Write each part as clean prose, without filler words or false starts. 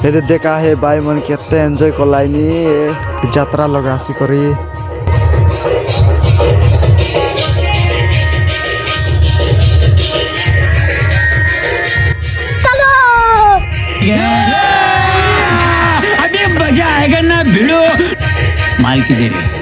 ये देखा है भाई मन केते एंजॉय कलाइनी यात्रा लगा आसी करी अभी मजा आएगा ना भिड़ो माल की दे रहे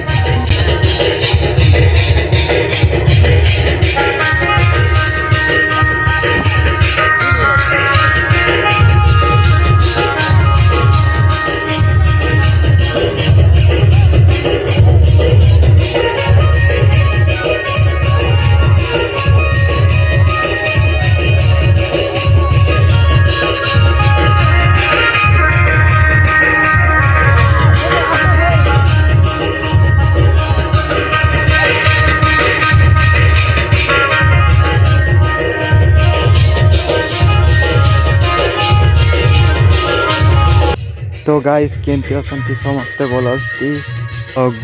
तो गाइस केमती असंती समस्ते बोलती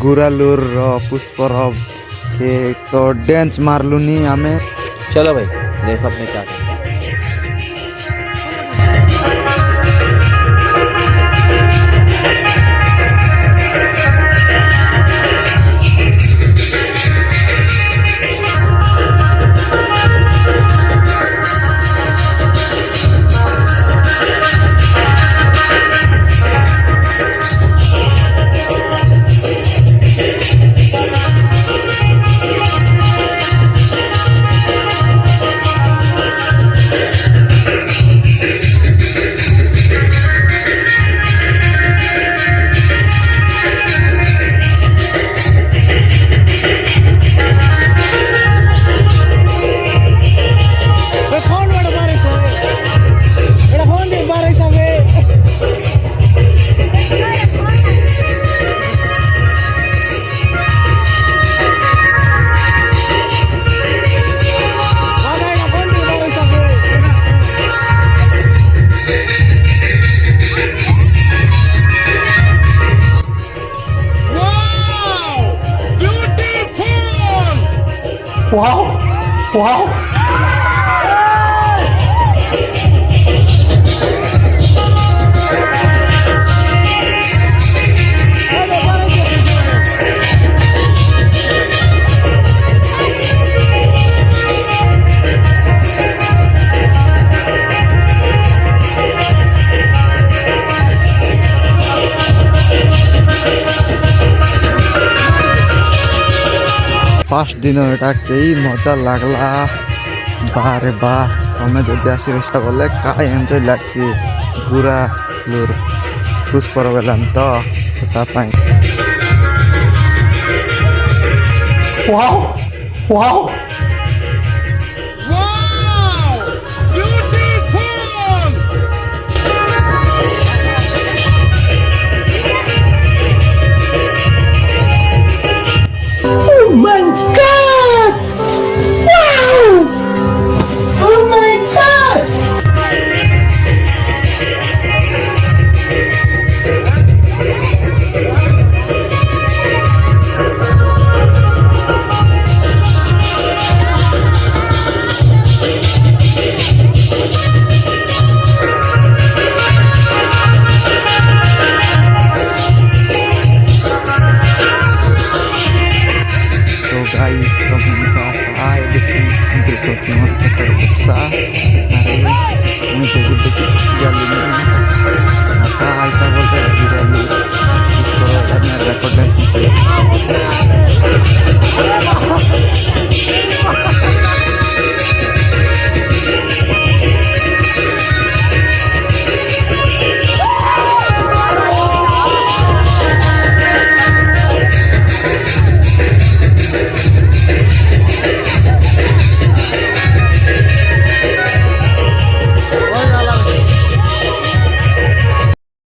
गुरालुर पुष्परब के तो डांस मारलुनी आमे चलो भाई देखो अपने क्या करते हैं। Wow! Wow! फास्ट दिन कई मजा लगला बारे बा तुम्हें जदि आसी रहा बोले का एंजॉय लग्सी गुरा लुर पुष्पर बेला तो से Wow! Wow! Oh my God! Wow! Oh my God! guys kamu bisa saya di sini berikutnya kita bisa hari ini dikit-dikit kali ini masa Aisyah boleh juga lu sekolah dan record dan bisa